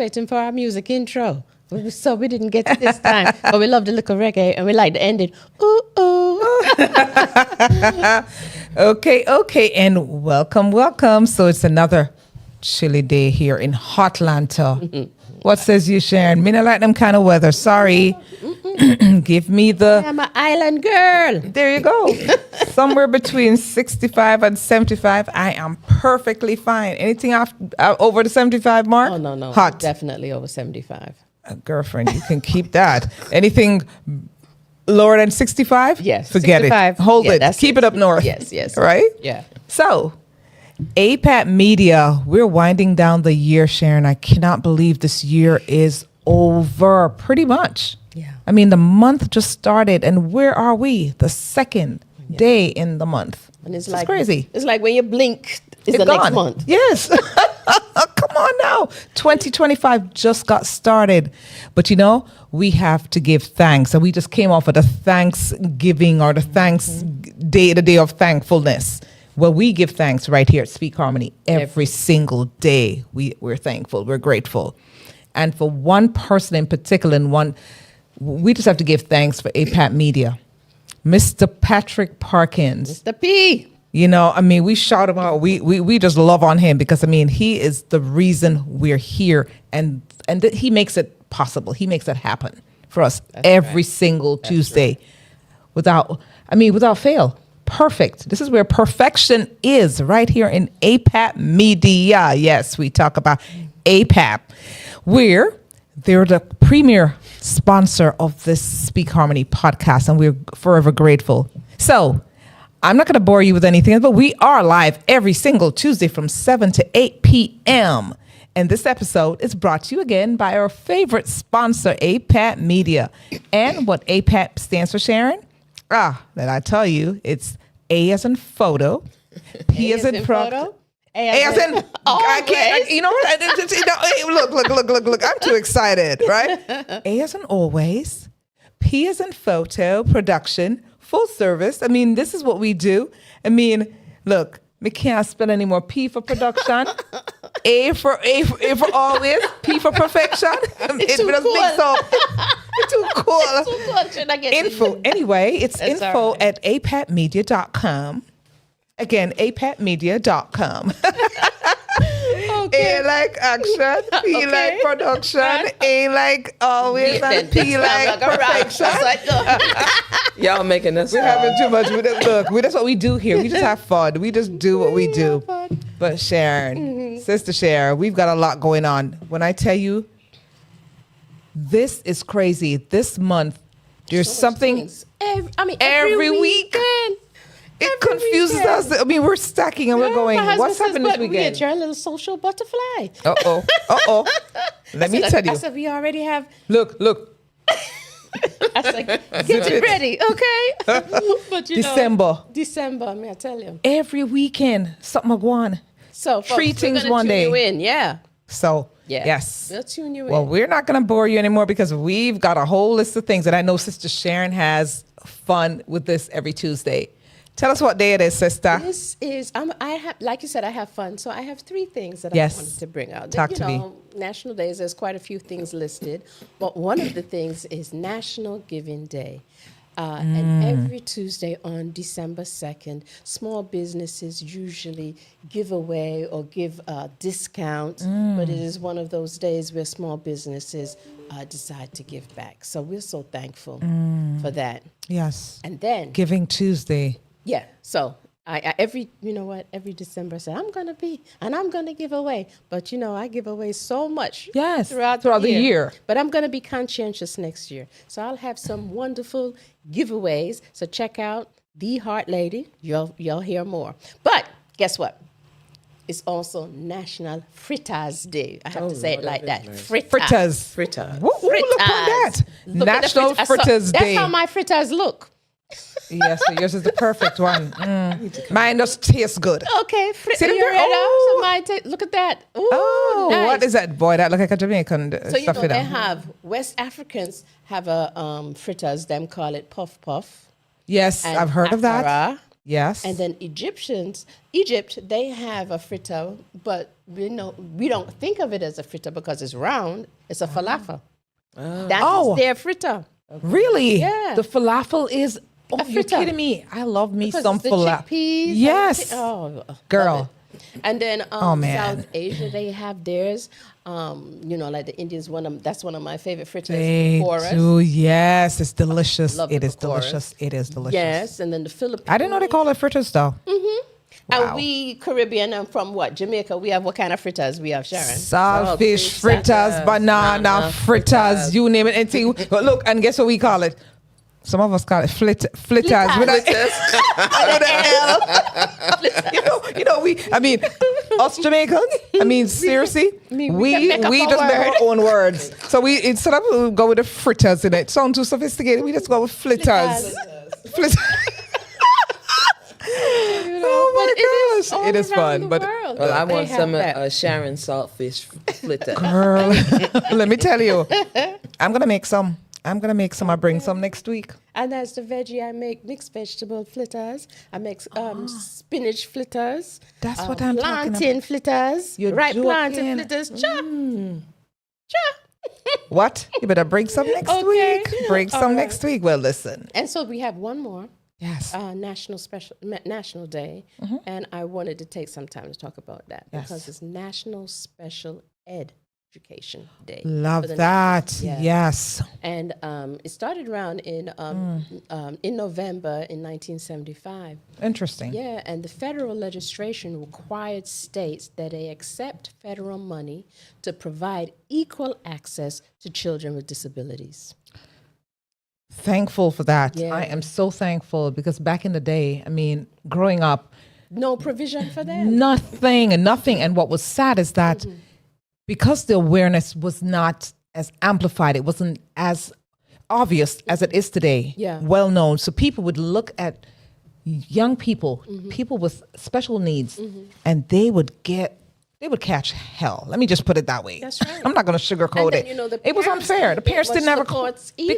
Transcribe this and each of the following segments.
waiting for our music intro. So we didn't get it this time. But we love the little reggae and we like the ending. Ooh, ooh. Okay. And welcome. So it's another chilly day here in Hotlanta. What says you, Sharon? Me not like them kind of weather. Sorry. Give me the... I'm an island girl. There you go. Somewhere between 65 and 75. I am perfectly fine. Anything over the 75 mark? Oh, no. Hot. Definitely over 75. Girlfriend, you can keep that. Anything lower than 65? Yes. Forget 65. it. Hold Yeah, it. Keep it up north. Yes. Right? Yeah. So, APAT Media, we're winding down the year, Sharon. I cannot believe this year is over, pretty much. Yeah. I mean, the month just started, and where are we? The second day in the month. And it's like crazy. It's like when you blink, it's the gone. next month. Yes. Come on now. 2025 just got started. But we have to give thanks. And we just came off of the Thanksgiving or the the day of thankfulness. Well, we give thanks right here at SpeakHarmony every single day. We're thankful. We're grateful. And for one person in particular, we just have to give thanks for APAT Media. Mr. Patrick Parkins. Mr. P. We shout him out. We just love on him because, he is the reason we're here. And he makes it possible. He makes it happen for us every single Tuesday without fail. Perfect. This is where perfection is, right here in APAT Media. Yes, we talk about APAT. They're the premier sponsor of this SpeakHarmony podcast, and we're forever grateful. So I'm not going to bore you with anything, but we are live every single Tuesday from 7 to 8 p.m. And this episode is brought to you again by our favorite sponsor, APAT Media. And what APAT stands for, Sharon? That I tell you, it's A as in photo, P as in photo. A as in, I can't, look, I'm too excited, right? A as in always, P as in photo, production, full service. This is what we do. Look, we can't spell any more. P for production, A for always, P for perfection. It's too cool. It's too cool. Should I get info. Anyway, it's That's info right. at apatmedia.com. Again, apatmedia.com. Okay. A like action, P like production, A like always, and P like perfection. Y'all making us. We're having too much. That's what we do here. We just have fun. We just do what we do. But Sharon, Sister Sharon, we've got a lot going on. When I tell you, this is crazy. This month, there's something every weekend. It confuses us. We're stacking and we're going, what's happening this weekend? You're a little social butterfly. Uh-oh. Let me tell you. I said, we already have. Look. I said, get it ready, okay? But December, may I tell you. Every weekend, something going on. So, folks, three things one day. You in, yeah. So, yeah. yes. We'll tune you in. Well, we're not going to bore you anymore because we've got a whole list of things. And I know Sister Sharon has fun with this every Tuesday. Tell us what day it is, sister. This is, like you said, I have fun. So I have three things that I wanted to bring out. Talk to me. National days, there's quite a few things listed. But one of the things is National Giving Day. And every Tuesday on December 2nd, small businesses usually give away or give a discount. But it is one of those days where small businesses decide to give back. So we're so thankful for that. Yes. And then Giving Tuesday. Yeah. So I every December I say I'm gonna give away. But I give away so much throughout the year. But I'm gonna be conscientious next year. So I'll have some wonderful giveaways. So check out The Heart Lady. You'll hear more. But guess what? It's also National Fritters Day. I have to say it like that. Nice. Fritters. Fritters. Ooh, look at that. National Fritters Day. That's how my fritters look. Yes, so yours is the perfect one. Mine just tastes good. Okay, look at that. Ooh, nice. What is that? Boy, that look like a Jamaican So they have West Africans have a fritters. Them call it puff puff. Yes, I've heard of that. Yes. And then Egypt, they have a fritter, but we don't think of it as a fritter because it's round. It's a falafel. That's their fritter. Really? Yeah. The falafel is. Oh, you're fritter. kidding me! I love me Because some it's the falafel. chickpeas. Yes. Girl. Love it. And then man. South Asia, they have theirs. Like the Indians, that's one of my favorite fritters. They Porous. do. Yes, it's delicious. Love It the is porous. delicious. It is delicious. Yes, and then the Philippines. I didn't know they call it fritters though. And Wow. we Caribbean and from what? Jamaica. We have what kind of fritters we have, Sharon? Saltfish fritters, banana fritters, you name it. And see, but look, and guess what we call it? Some of us call it flitters. Us Jamaicans, seriously, we just know our own words. So we, instead of go with the fritters in it, sound too sophisticated, we just go with flitters. Flitters. Oh my gosh, it is fun. But well, I want some Sharon saltfish flitter. Girl, let me tell you, I'm gonna make some. I bring some next week. And that's the veggie. I make mixed vegetable fritters. I make spinach fritters. That's what I'm talking about. Plantain fritters. You're plantain joking. fritters. Cha. What? You better bring some next Okay. week. Bring some next week. Well, listen. And so we have one more. Yes. National Day, and I wanted to take some time to talk about that because it's National Special Education Day. Love that. Yes. And it started around in November in 1975. Interesting. Yeah, and the federal legislation required states that they accept federal money to provide equal access to children with disabilities. Thankful for that. Yeah. I am so thankful because back in the day, growing up, no provision for them. Nothing. And what was sad is that because the awareness was not as amplified, it wasn't as obvious as it is today, well known. So people would look at young people, people with special needs, and they would catch hell. Let me just put it that way. That's right. I'm not going to sugarcoat it. It was unfair. The parents didn't have a clue.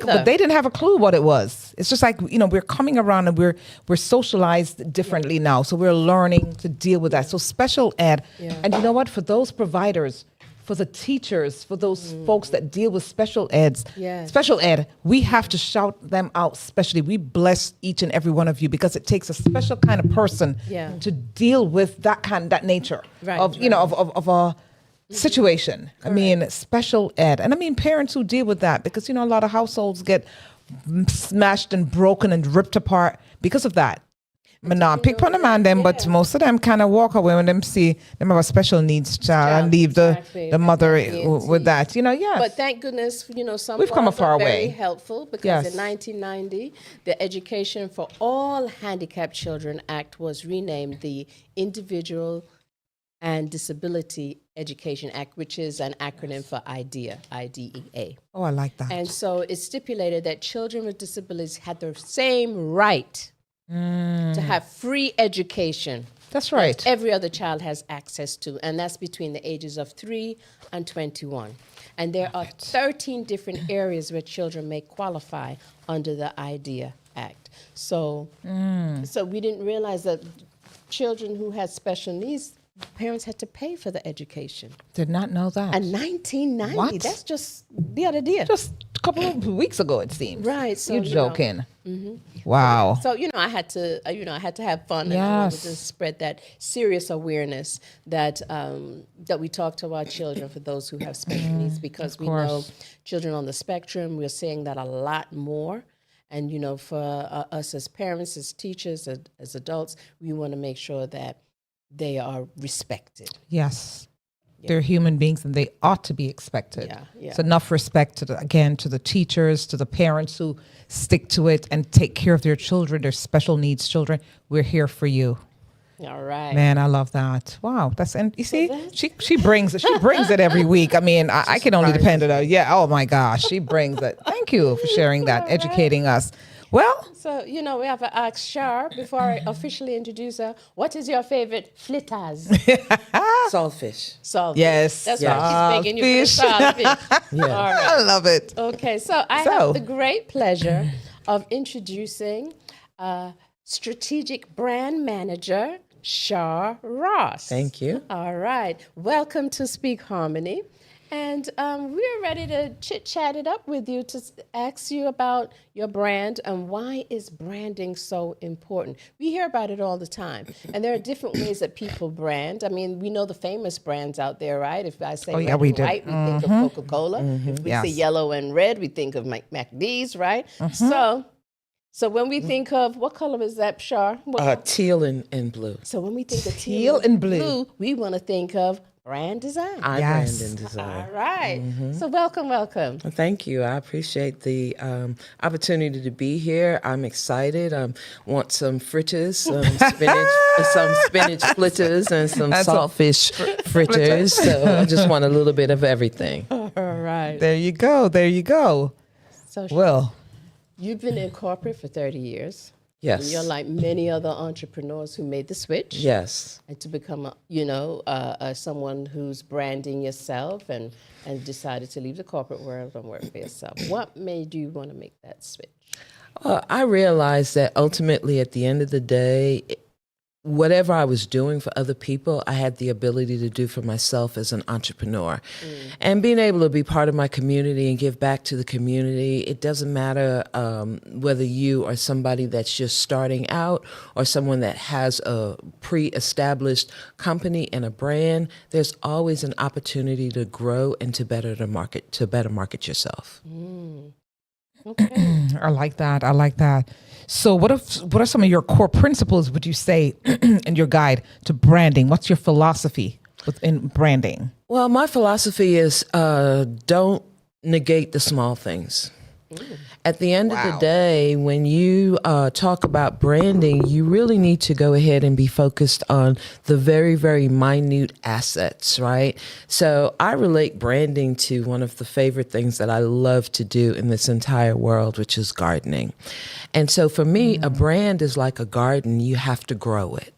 But they didn't have a clue what it was. It's just like, we're coming around and we're socialized differently now. So we're learning to deal with that. So special ed. Yeah. And you know what? For those providers, for the teachers, for those folks that deal with special ed, we have to shout them out. Especially, we bless each and every one of you because it takes a special kind of person to deal with that nature of a situation. Correct. Special ed, and parents who deal with that because a lot of households get smashed and broken and ripped apart because of that. But not pick on them and them, but most of them kind of walk away when them see them have a special needs child and leave the mother with that. But thank goodness, some we've come a far way. Very helpful because in 1990, the Education for All Handicapped Children Act was renamed the Individual and Disability Education Act, which is an acronym for IDEA. Oh, I like that. And so it stipulated that children with disabilities had the same right to have free education. That's right. That every other child has access to, and that's between the ages of 3 and 21. And there are 13 different areas where children may qualify under the IDEA Act. So we didn't realize that children who had special needs, parents had to pay for the education. Did not know that. And 1990, what? That's just the other day. Just a couple of weeks ago, it seems. Right. So, you're joking. Wow. So, I had to, have fun and I wanted to spread that serious awareness that that we talk to our children for those who have special needs because we know children on the spectrum, we're seeing that a lot more. And, for us as parents, as teachers, as adults, we want to make sure that they are respected. Yes. They're human beings and they ought to be expected. It's enough respect to the teachers, to the parents who stick to it and take care of their children, their special needs children. We're here for you. All right. Man, I love that. Wow. And you see, she brings it every week. I can only depend on her. Yeah. Oh my gosh. She brings it. Thank you for sharing that, educating us. Well, so, we have to ask Char before I officially introduce her. What is your favorite fritters? Saltfish. Saltfish. Yes. That's why she's begging you for saltfish. Yeah. All right. I love it. Okay, so I have the great pleasure of introducing Strategic Brand Manager, Char Ross. Thank you. All right. Welcome to SpeakHarmony. And we're ready to chit-chat it up with you to ask you about your brand and why is branding so important. We hear about it all the time. And there are different ways that people brand. I mean, we know the famous brands out there, right? If I say red and white, we think of Coca-Cola. If we say yellow and red, we think of McD's, right? So when we think of, what color is that, Char? Teal and blue. So when we think of teal and blue, we want to think of brand design. Brand and design. All right. So welcome. Thank you. I appreciate the opportunity to be here. I'm excited. I want some fritters, some spinach fritters, and some saltfish fritters. So I just want a little bit of everything. All right. There you go. So, you've been in corporate for 30 years. Yes. And you're like many other entrepreneurs who made the switch. Yes. And to become, someone who's branding yourself and decided to leave the corporate world and work for yourself. What made you want to make that switch? Well, I realized that ultimately at the end of the day, whatever I was doing for other people, I had the ability to do for myself as an entrepreneur. And being able to be part of my community and give back to the community, it doesn't matter whether you are somebody that's just starting out or someone that has a pre-established company and a brand, there's always an opportunity to grow and to better market yourself. Okay. I like that. So what are some of your core principles, would you say, in your guide to branding? What's your philosophy within branding? Well, my philosophy is don't negate the small things. At the end of the day, when you talk about branding, you really need to go ahead and be focused on the very, very minute assets, right? So I relate branding to one of the favorite things that I love to do in this entire world, which is gardening. And so for me, a brand is like a garden. You have to grow it.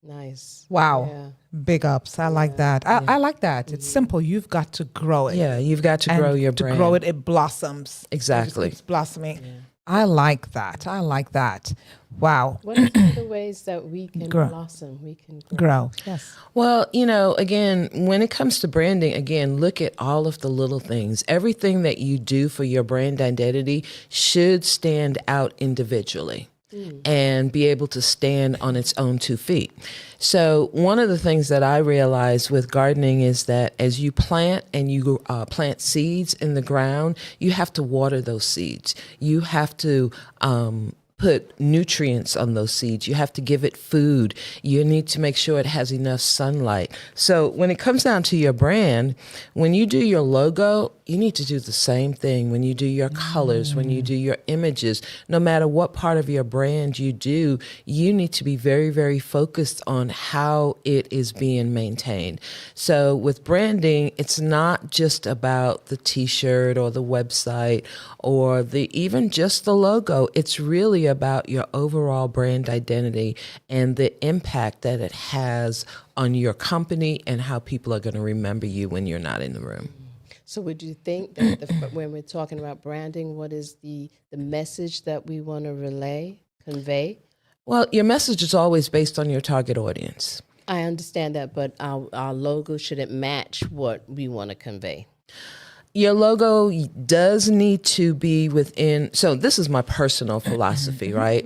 Nice. Wow. Yeah. Big ups. I like that. I like that. It's simple. You've got to grow it. Yeah, you've got to grow your brand. To grow it, it blossoms. Exactly. It's blossoming. Yeah. I like that. Wow. What are some of the ways that we can blossom? We can grow. Yes. Well, again, when it comes to branding, again, look at all of the little things. Everything that you do for your brand identity should stand out individually and be able to stand on its own 2 feet. So one of the things that I realized with gardening is that as you plant and you plant seeds in the ground, you have to water those seeds. You have to put nutrients on those seeds. You have to give it food. You need to make sure it has enough sunlight. So when it comes down to your brand, when you do your logo, you need to do the same thing. When you do your colors, when you do your images, no matter what part of your brand you do, you need to be very, very focused on how it is being maintained. So with branding, it's not just about the t-shirt or the website or even just the logo. It's really about your overall brand identity and the impact that it has on your company and how people are going to remember you when you're not in the room. So would you think that when we're talking about branding, what is the message that we want to convey? Well, your message is always based on your target audience. I understand that, but our logo shouldn't match what we want to convey. Your logo does need to be within, so this is my personal philosophy, right?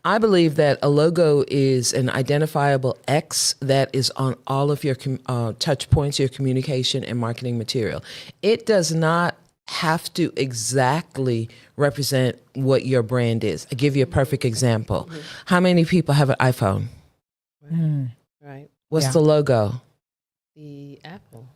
I believe that a logo is an identifiable X that is on all of your touch points, your communication and marketing material. It does not have to exactly represent what your brand is. I'll give you a perfect example. How many people have an iPhone? Right. What's the logo? The Apple.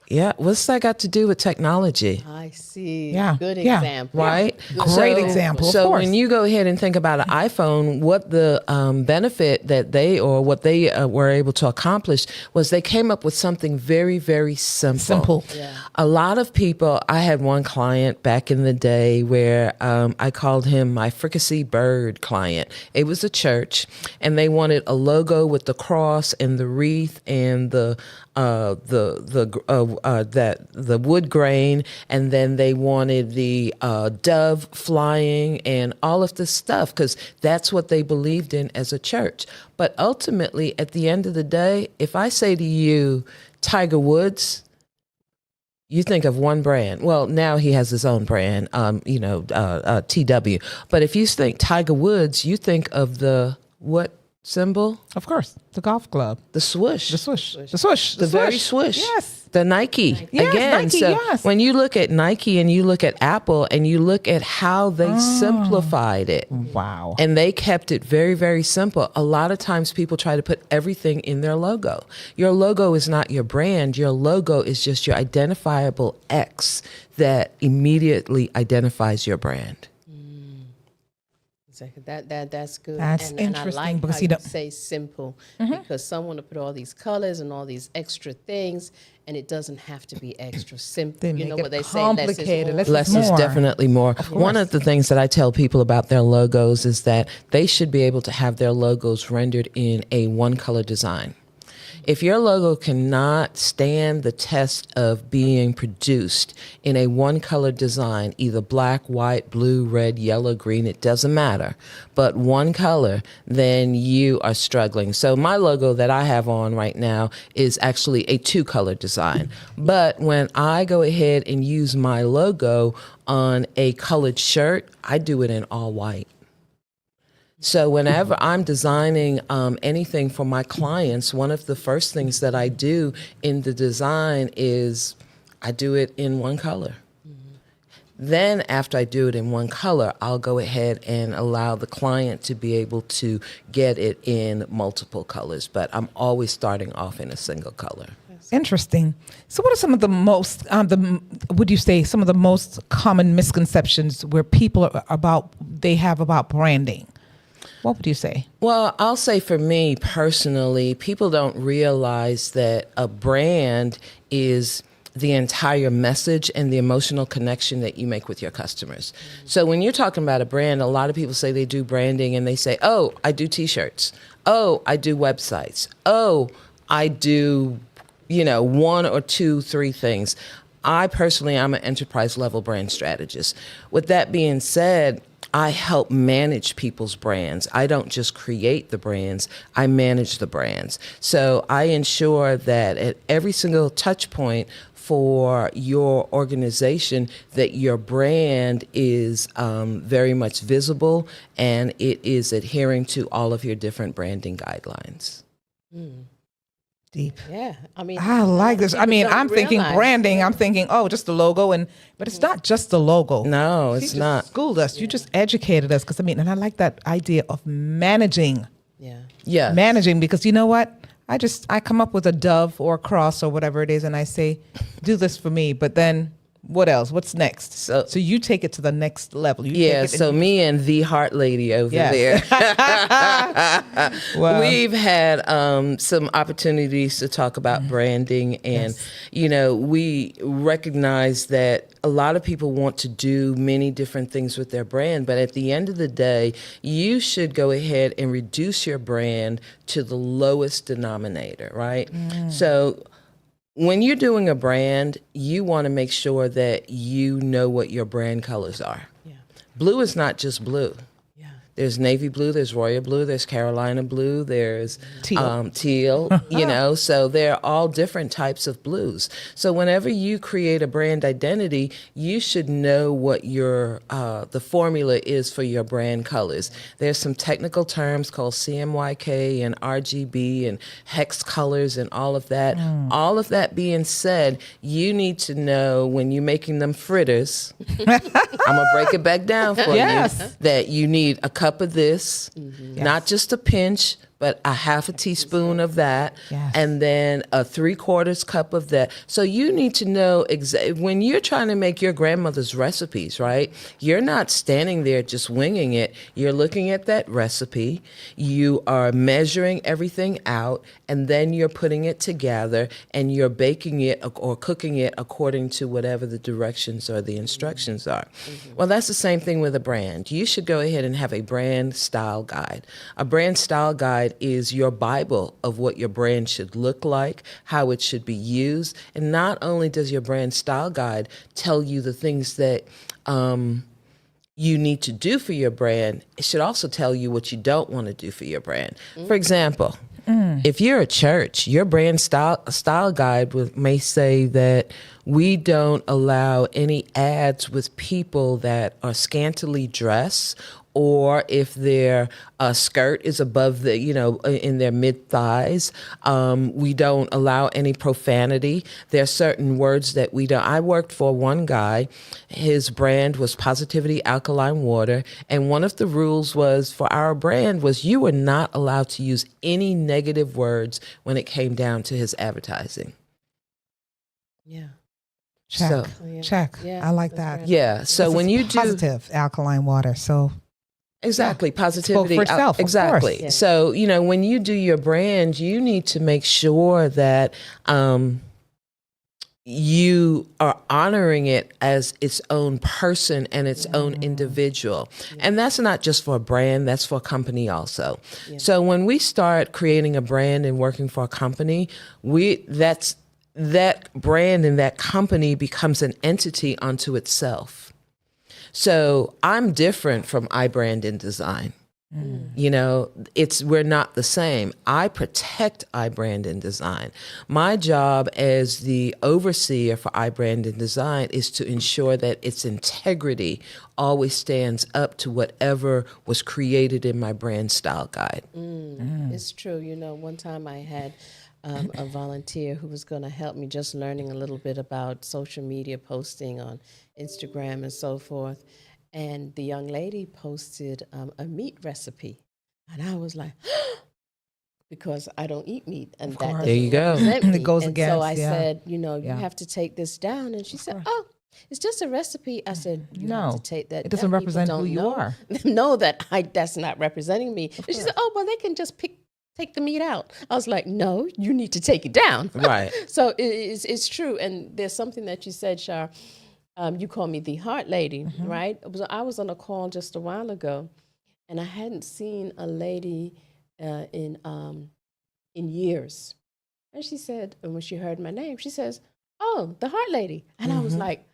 Yeah, what's that got to do with technology? I see. Yeah. Good example. Right? Great example. So of course. when you go ahead and think about an iPhone, what the benefit that they were able to accomplish was they came up with something very, very simple. Yeah. A lot of people, I had one client back in the day where I called him my fricassee bird client. It was a church, and they wanted a logo with the cross and the wreath and the the wood grain, and then they wanted the dove flying and all of this stuff because that's what they believed in as a church. But ultimately, at the end of the day, if I say to you, Tiger Woods, you think of one brand. Well, now he has his own brand, TW. But if you think Tiger Woods, you think of the what symbol? Of course, the golf club. The swoosh. The swoosh. The swoosh. The very swoosh. Yes. The Nike. Yes, Again, Nike, so yes. when you look at Nike and you look at Apple and you look at how they simplified it. Wow. And they kept it very, very simple. A lot of times people try to put everything in their logo. Your logo is not your brand. Your logo is just your identifiable X that immediately identifies your brand. Exactly. That's good. That's and interesting I like because how you you don't say simple because some want to put all these colors and all these extra things, and it doesn't have to be extra simple. They You make know it what they say? complicated. Less is more. Less is more. definitely more. One of the things that I tell people about their logos is that they should be able to have their logos rendered in a one color design. If your logo cannot stand the test of being produced in a one color design, either black, white, blue, red, yellow, green, it doesn't matter, but one color, then you are struggling. So my logo that I have on right now is actually a 2-color design. But when I go ahead and use my logo on a colored shirt, I do it in all white. So whenever I'm designing anything for my clients, one of the first things that I do in the design is I do it in one color. Then after I do it in one color, I'll go ahead and allow the client to be able to get it in multiple colors. But I'm always starting off in a single color. Interesting. So what are some of the most, would you say, some of the most common misconceptions where people have about branding? What would you say? Well, I'll say for me personally, people don't realize that a brand is the entire message and the emotional connection that you make with your customers. So when you're talking about a brand, a lot of people say they do branding and they say, oh, I do t-shirts. Oh, I do websites. Oh, I do, 1 or 2, 3 things. I personally, I'm an enterprise level brand strategist. With that being said, I help manage people's brands. I don't just create the brands, I manage the brands. So I ensure that at every single touch point for your organization, that your brand is very much visible and it is adhering to all of your different branding guidelines. Deep. Yeah, I like this. I'm thinking branding. I'm thinking, just the logo, but it's not just the logo. No, You it's just not. schooled us. You just educated us. Because and I like that idea of managing. Yeah. Managing, because you know what? I come up with a dove or a cross or whatever it is, and I say, do this for me. But then what else? What's next? So you take it to the next level. So me and the Heart Lady over there, Wow. we've had some opportunities to talk about branding, and we recognize that a lot of people want to do many different things with their brand, but at the end of the day, you should go ahead and reduce your brand to the lowest denominator, right? So when you're doing a brand, you want to make sure that you know what your brand colors are. Yeah. Blue is not just blue. Yeah. There's navy blue, there's royal blue, there's Carolina blue, there's teal, so they're all different types of blues. So whenever you create a brand identity, you should know what your the formula is for your brand colors. There's some technical terms called CMYK and RGB and hex colors and all of that. All of that being said, you need to know when you're making them fritters, I'm going to break it back down for you, that you need a cup of this, not just a pinch, but a half a teaspoon of that, and then a 3/4 cup of that. So you need to know when you're trying to make your grandmother's recipes, right? You're not standing there just winging it. You're looking at that recipe. You are measuring everything out, and then you're putting it together, and you're baking it or cooking it according to whatever the directions or the instructions are. Well, that's the same thing with a brand. You should go ahead and have a brand style guide. A brand style guide Guide is your Bible of what your brand should look like, how it should be used. And not only does your brand style guide tell you the things that you need to do for your brand, it should also tell you what you don't want to do for your brand. For example, if you're a church, your brand style guide may say that we don't allow any ads with people that are scantily dressed, or if their skirt is above the, in their mid thighs. We don't allow any profanity. There are certain words that we don't. I worked for one guy. His brand was Positivity Alkaline Water. And one of the rules was for our brand was you were not allowed to use any negative words when it came down to his advertising. Yeah. Check. Check. Yeah, I like that. right. Yeah. So when you do positive alkaline water, so exactly positivity, spoke for itself, exactly. Of course. So when you do your brand, you need to make sure that you are honoring it as its own person and its own individual. And that's not just for a brand, that's for a company also. Yeah. So when we start creating a brand and working for a company, that brand and that company becomes an entity unto itself. So I'm different from iBrand and Design. We're not the same. I protect iBrand and Design. My job as the overseer for iBrand and Design is to ensure that its integrity always stands up to whatever was created in my brand style guide. It's true. One time I had a volunteer who was going to help me just learning a little bit about social media posting on Instagram and so forth. And the young lady posted a meat recipe. And I was like, because I don't eat meat. And that there you go. It goes and against. So I said, you have to take this down. And she said, oh, it's just a recipe. I said, you have to take that down. It doesn't represent who you are. Know that that's not representing me. And she said, oh, well, they can just take the meat out. I was like, no, you need to take it down. Right. So it's true. And there's something that you said, Char. You call me the heart lady, right? I was on a call just a while ago, and I hadn't seen a lady in years. And she said, and when she heard my name, she says, oh, the heart lady. And I was like,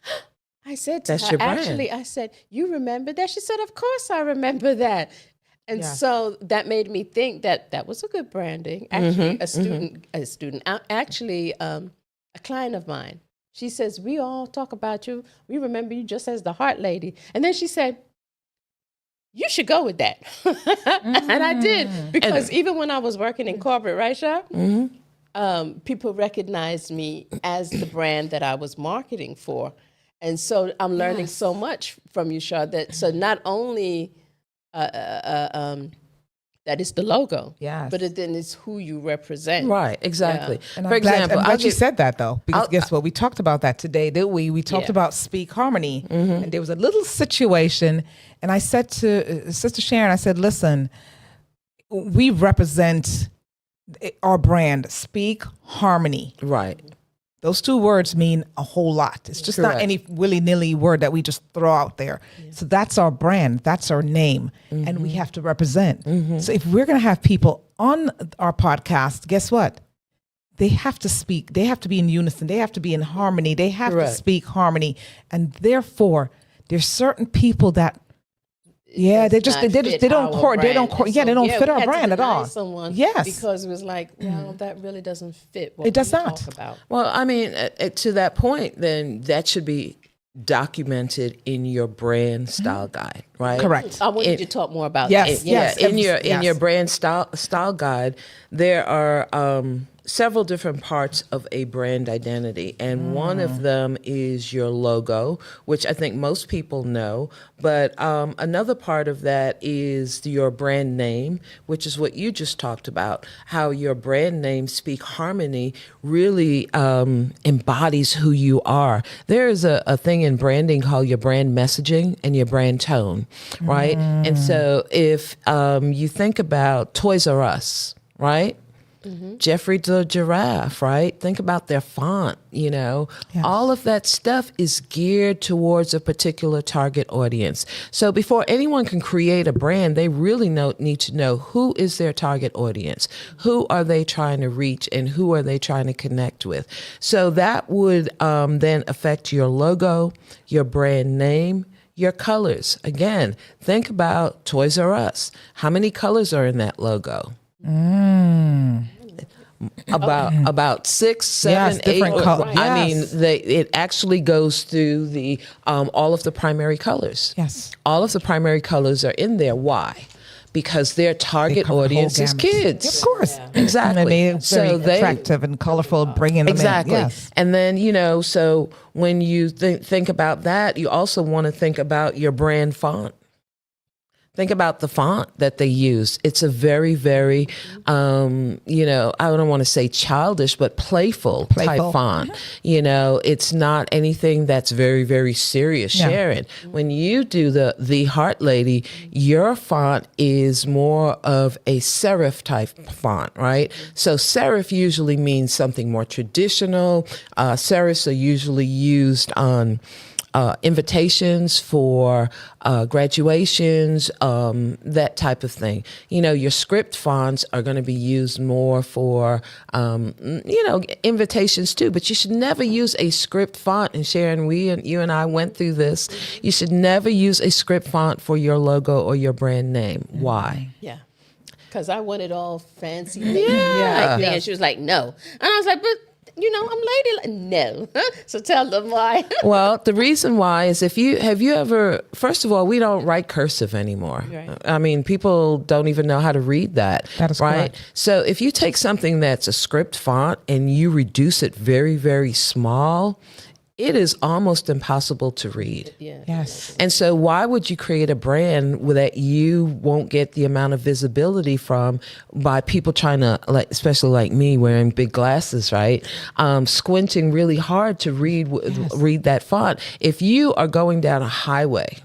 I said to That's her, your brand. actually, I said, you remember that? She said, of course I remember that. And so that made me think that was a good branding. Actually, a client of mine. She says, we all talk about you. We remember you just as the heart lady. And then she said, you should go with that. And I did. Because even when I was working in corporate, right, Shar? People recognized me as the brand that I was marketing for. And so I'm learning so much from you, Shar. So not only that is the logo, but then it's who you represent. Right, exactly. Yeah. And I'm glad you said that, though, because guess what? We talked about that today, didn't we? We talked about SpeakHarmony, and there was a little situation, and I said to Sister Sharon, I said, listen, we represent our brand, SpeakHarmony. Right. Those two words mean a whole lot. It's just not any willy-nilly word that we just throw out there. Yeah. So that's our brand. That's our name. And we have to represent. So if we're going to have people on our podcast, guess what? They have to speak. They have to be in unison. They have to be in harmony. They have to speak harmony. And therefore, there's certain people that they don't fit our brand at all. Because it was like, well, that really doesn't fit what it does we not talk about. Well, I mean, to that point, then that should be documented in your brand style guide, right? Correct. I want you to talk more about that. In your brand style guide, there are several different parts of a brand identity, and one of them is your logo, which I think most people know, but another part of that is your brand name, which is what you just talked about, how your brand name, SpeakHarmony, really embodies who you are. There is a thing in branding called your brand messaging and your brand tone, right? And so if you think about Toys R Us, right? Jeffrey the giraffe, right? Think about their font, all of that stuff is geared towards a particular target audience. So before anyone can create a brand, they really need to know who is their target audience, who are they trying to reach, and who are they trying to connect with. So that would then affect your logo, your brand name, your colors. Again, think about Toys R Us. How many colors are in that logo? About 6, 7, 8. I mean, it actually goes through the all of the primary colors. Yes, all of the primary colors are in there. Why? Because their target audience is kids. Of course, exactly. And so very attractive and colorful, bringing them exactly. in. Yes. And then so when you think about that, you also want to think about your brand font. Think about the font that they use. It's a very, very, I don't want to say childish, but playful type font. It's not anything that's very, very serious. Yeah. Sharon, when you do the Heart Lady, your font is more of a serif type font, right? So serif usually means something more traditional. Serifs are usually used on invitations for graduations, that type of thing. Your script fonts are going to be used more for, invitations too, but you should never use a script font. And Sharon, you and I went through this. You should never use a script font for your logo or your brand name. Why? Yeah. Because I wanted all fancy. Yeah. And she was like, no. And I was like, but I'm ladylike. No. So tell them why. Well, the reason why is have you ever, first of all, we don't write cursive anymore. Right. I mean, people don't even know how to read that. That is right. Correct. So if you take something that's a script font and you reduce it very, very small, it is almost impossible to read. Yeah. Yes. And so why would you create a brand that you won't get the amount of visibility from by people trying to, especially like me, wearing big glasses, right? Squinting really hard to read that font. If you are going down a highway,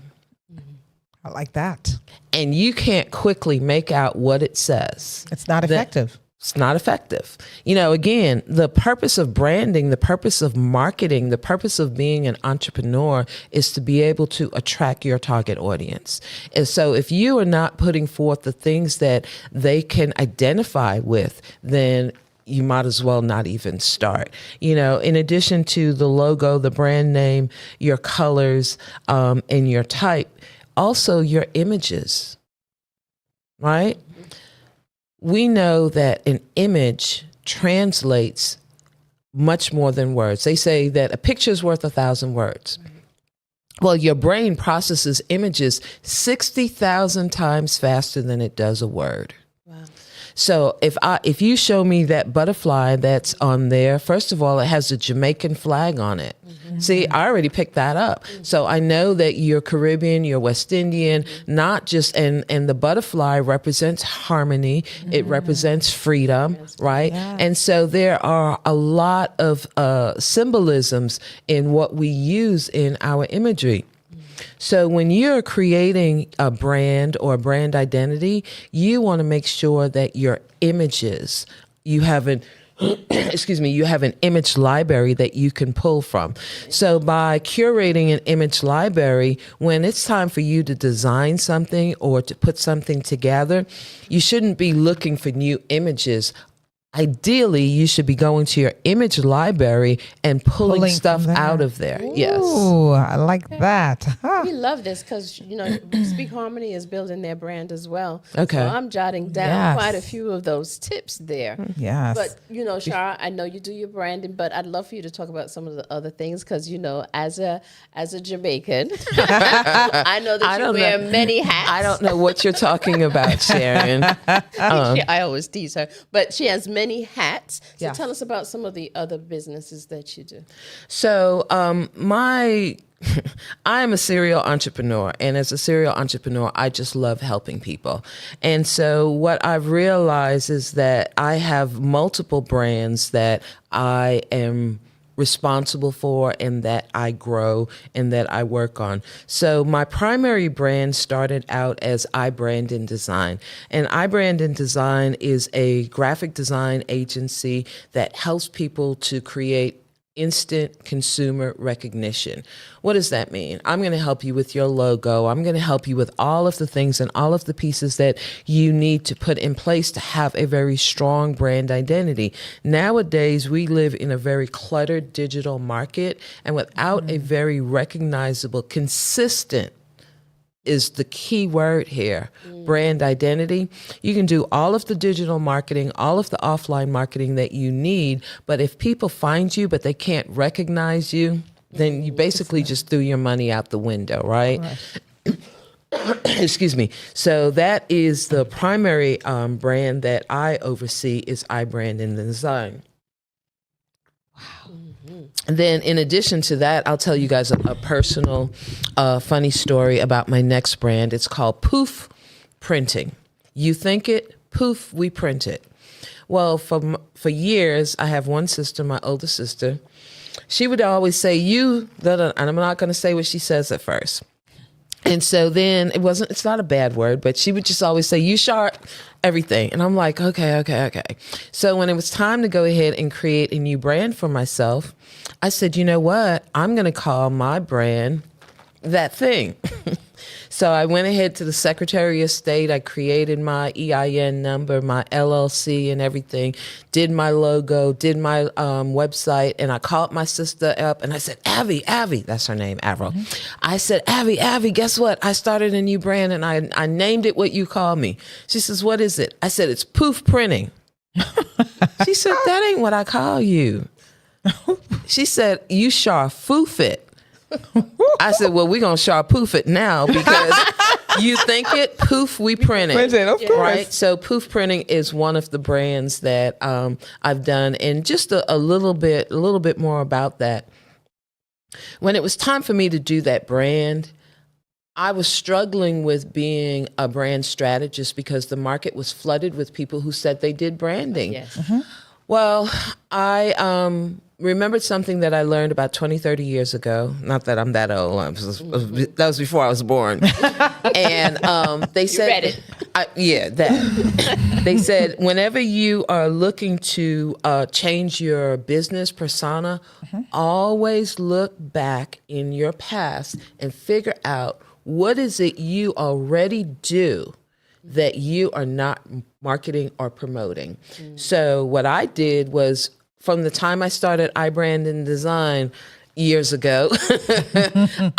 I like that, and you can't quickly make out what it says, it's not effective. It's not effective. Again, the purpose of branding, the purpose of marketing, the purpose of being an entrepreneur is to be able to attract your target audience. And so if you are not putting forth the things that they can identify with, then you might as well not even start. In addition to the logo, the brand name, your colors, and your type, also your images, right? We know that an image translates much more than words. They say that a picture is worth 1,000 words. Well, your brain processes images 60,000 times faster than it does a word. Wow. So if you show me that butterfly that's on there, first of all, it has a Jamaican flag on it. Mm-hmm. See, I already picked that up. Mm-hmm. So I know that you're Caribbean, you're West Indian, not just, and the butterfly represents harmony. Mm-hmm. It represents freedom, right? Yeah. And so there are a lot of symbolisms in what we use in our imagery. So when you're creating a brand or a brand identity, you want to make sure that your images, you have an image library that you can pull from. So by curating an image library, when it's time for you to design something or to put something together, you shouldn't be looking for new images. Ideally, you should be going to your image library and pulling stuff out of there. Ooh, yes. I like that. We love this because, SpeakHarmony is building their brand as well. Okay. So I'm jotting down quite a few of those tips there. Yes. But, Shar, I know you do your branding, but I'd love for you to talk about some of the other things because, as a Jamaican, I know that you wear many hats. I don't know what you're talking about, Sharon. I always tease her, but she has many hats. So tell us about some of the other businesses that you do. So I am a serial entrepreneur, and as a serial entrepreneur, I just love helping people. And so what I've realized is that I have multiple brands that I am responsible for and that I grow and that I work on. So my primary brand started out as iBrand and Design. And iBrand and Design is a graphic design agency that helps people to create instant consumer recognition. What does that mean? I'm going to help you with your logo. I'm going to help you with all of the things and all of the pieces that you need to put in place to have a very strong brand identity. Nowadays, we live in a very cluttered digital market, and without a very recognizable, consistent is the key word here, brand identity. You can do all of the digital marketing, all of the offline marketing that you need, but if people find you but they can't recognize you, then you basically just threw your money out the window, right? Excuse me. So that is the primary brand that I oversee is iBrand and Design. And then in addition to that, I'll tell you guys a personal funny story about my next brand. It's called Poof Printing. You think it, poof, we print it. Well, for years, I have one sister, my older sister. She would always say, and I'm not going to say what she says at first. And so then it's not a bad word, but she would just always say, you sharp, everything. And I'm like, okay. So when it was time to go ahead and create a new brand for myself, I said, you know what? I'm going to call my brand That Thing. So I went ahead to the Secretary of State. I created my EIN number, my LLC and everything, did my logo, did my website, and I called my sister up and I said, Abby, that's her name, Avril. I said, Abby, guess what? I started a new brand and I named it what you call me. She says, what is it? I said, it's Poof Printing. She said, that ain't what I call you. She said, you foof it. I said, well, we're going to poof it now because you think it, poof, we print it. Of course. Right? So Poof Printing is one of the brands that I've done. And just a little bit more about that. When it was time for me to do that brand, I was struggling with being a brand strategist because the market was flooded with people who said they did branding. Yes. Well, I remembered something that I learned about 20, 30 years ago. Not that I'm that old. That was before I was born. And they said, they said, whenever you are looking to change your business persona, always look back in your past and figure out what is it you already do that you are not marketing or promoting. So what I did was, from the time I started iBrand and Design years ago,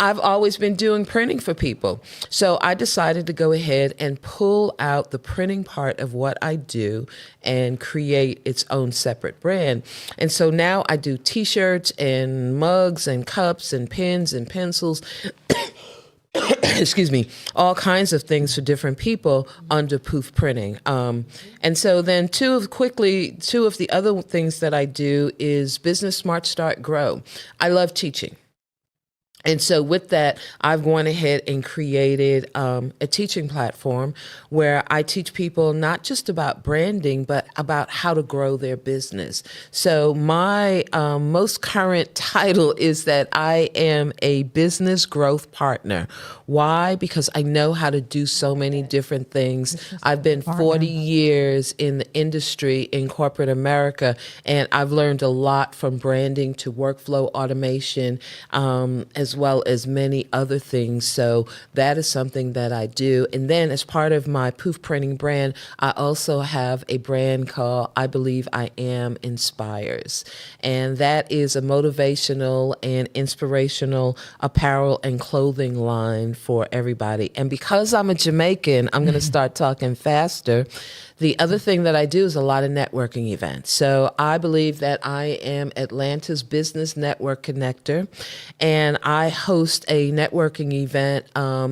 I've always been doing printing for people. So I decided to go ahead and pull out the printing part of what I do and create its own separate brand. And so now I do t-shirts and mugs and cups and pens and pencils, excuse me, all kinds of things for different people under Poof Printing. And so then two of the other things that I do is Business Smart Start Grow. I love teaching. And so with that, I've gone ahead and created a teaching platform where I teach people not just about branding, but about how to grow their business. So my most current title is that I am a business growth partner. Why? Because I know how to do so many different things. I've been 40 years in the industry in corporate America, and I've learned a lot from branding to workflow automation, as well as many other things. So that is something that I do. And then as part of my Poof Printing brand, I also have a brand called I Believe I Am Inspires. And that is a motivational and inspirational apparel and clothing line for everybody. And because I'm a Jamaican, I'm going to start talking faster. The other thing that I do is a lot of networking events. So I believe that I am Atlanta's business network connector, and I host a networking event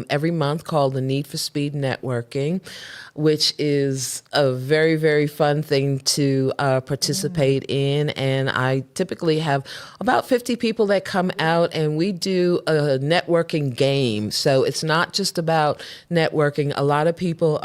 every month called the Need for Speed Networking, which is a very, very fun thing to participate in. And I typically have about 50 people that come out, and we do a networking game. So it's not just about networking. A lot of people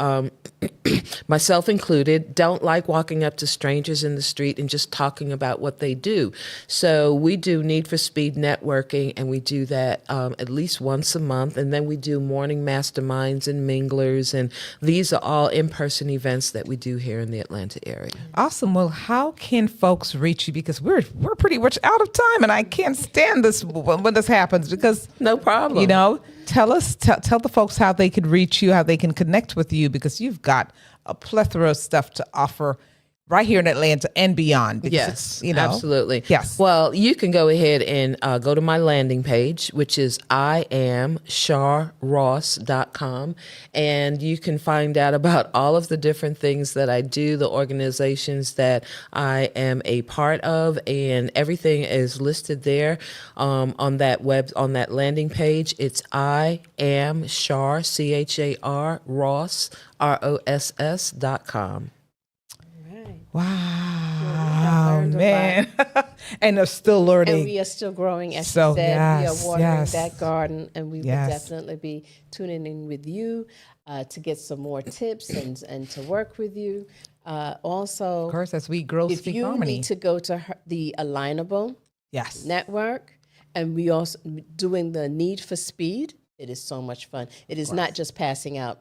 myself included, don't like walking up to strangers in the street and just talking about what they do. So we do Need for Speed networking, and we do that at least once a month. And then we do morning masterminds and minglers. And these are all in-person events that we do here in the Atlanta area. Awesome. Well, how can folks reach you? Because we're pretty much out of time, and I can't stand this when this happens because no problem. Tell the folks how they could reach you, how they can connect with you, because you've got a plethora of stuff to offer right here in Atlanta and beyond. Yes, absolutely. Yes. Well, you can go ahead and go to my landing page, which is IamCharRoss.com, and you can find out about all of the different things that I do, the organizations that I am a part of, and everything is listed there on that landing page. It's IamChar, CHAR, Ross, ROSS.com. Wow, man. And they're still learning. And we are still growing. As you said, we are watering that garden, and we will definitely be tuning in with you to get some more tips and to work with you. Also, of course, as we grow if you SpeakHarmony. need to go to the Alignable network, and we also doing the Need for Speed. It is so much fun. It is not just passing out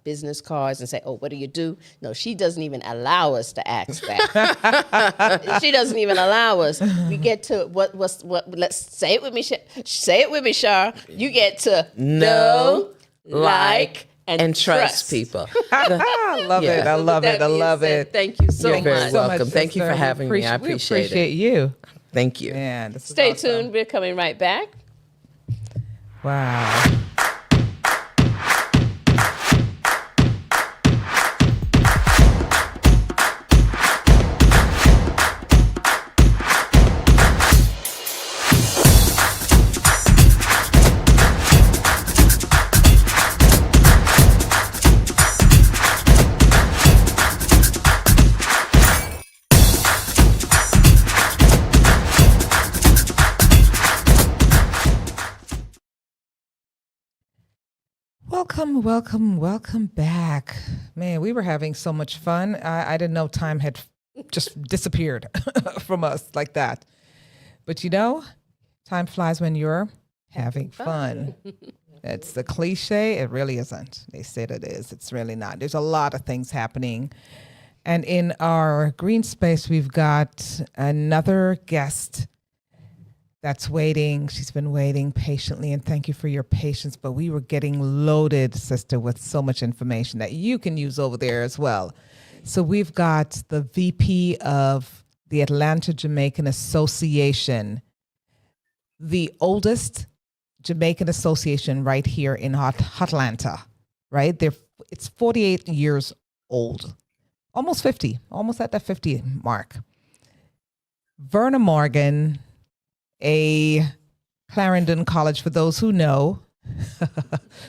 business cards and say, "Oh, what do you do?" No, she doesn't even allow us to ask that. She doesn't even allow us. We get to what? Let's say it with me. Say it with me, Char. You get to know, like, and trust people. I love it. I love it. I love it. Thank you so much. You're very welcome. Thank you for having me. I appreciate it. You. Thank you. Man, Stay tuned. We're coming right back. Wow. Welcome back. Man, we were having so much fun. I didn't know time had just disappeared from us like that. But time flies when you're having fun. It's the cliche. It really isn't. They said it is. It's really not. There's a lot of things happening. And in our green space, we've got another guest that's waiting. She's been waiting patiently, and thank you for your patience. But we were getting loaded, sister, with so much information that you can use over there as well. So we've got the VP of the Atlanta Jamaican Association, the oldest Jamaican association right here in Atlanta, right? It's 48 years old, almost 50, almost at that 50 mark. Verna Morgan, a Clarendon College, for those who know.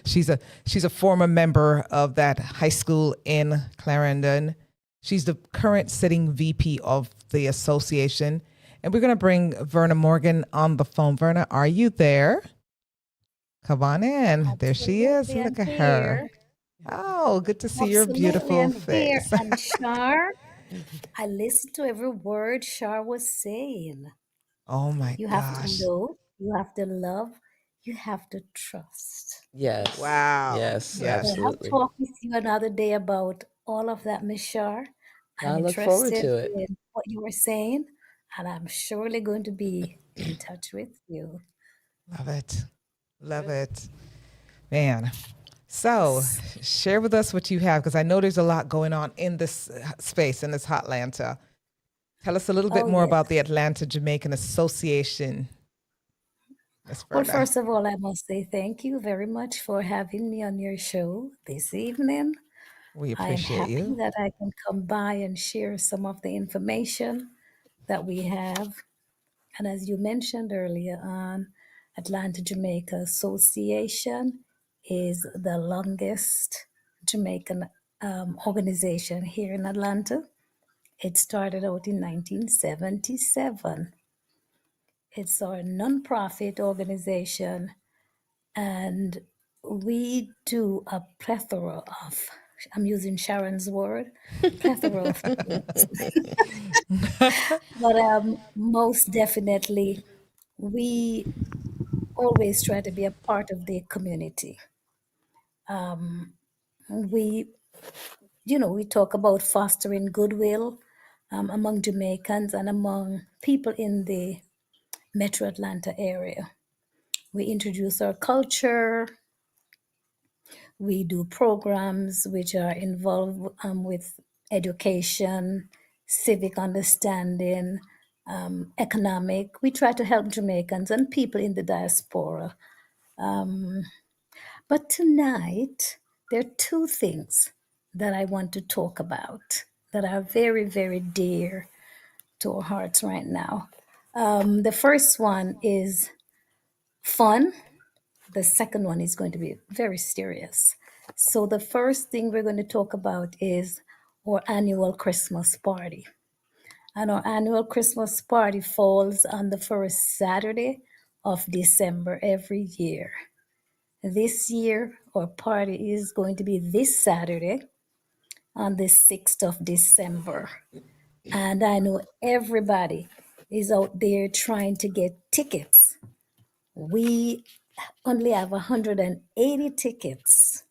she's a former member of that high school in Clarendon. She's the current sitting VP of the association. And we're going to bring Verna Morgan on the phone. Verna, are you there? Come on in. Absolutely. There she is. Look at her. Oh, good to see your beautiful face. And Char, I listened to every word Char was saying. Oh my gosh. You have to know, you have to love, you have to trust. Yes. Wow. Yes, yes. absolutely. I'll talk with you another day about all of that, Miss Char. I look forward to it. In what you were saying, and I'm surely going to be in touch with you. Love it. Love it. Man. So share with us what you have, because I know there's a lot going on in this space, in this Hotlanta. Tell us a little bit more about the Atlanta Jamaican Association. Well, first of all, I must say thank you very much for having me on your show this evening. We appreciate I'm happy you. that I can come by and share some of the information that we have. And as you mentioned earlier on, Atlanta Jamaica Association is the longest Jamaican organization here in Atlanta. It started out in 1977. It's our nonprofit organization, and we do a plethora of I'm using Sharon's word, plethora of things. But most definitely, we always try to be a part of the community. We, we talk about fostering goodwill among Jamaicans and among people in the Metro Atlanta area. We introduce our culture. We do programs which are involved with education, civic understanding, economic. We try to help Jamaicans and people in the diaspora. But tonight, there are two things that I want to talk about that are very, very dear to our hearts right now. The first one is fun. The second one is going to be very serious. So, the first thing we're going to talk about is our annual Christmas party. And our annual Christmas party falls on the first Saturday of December every year. This year, our party is going to be this Saturday on the 6th of December. And I know everybody is out there trying to get tickets. We only have 180 tickets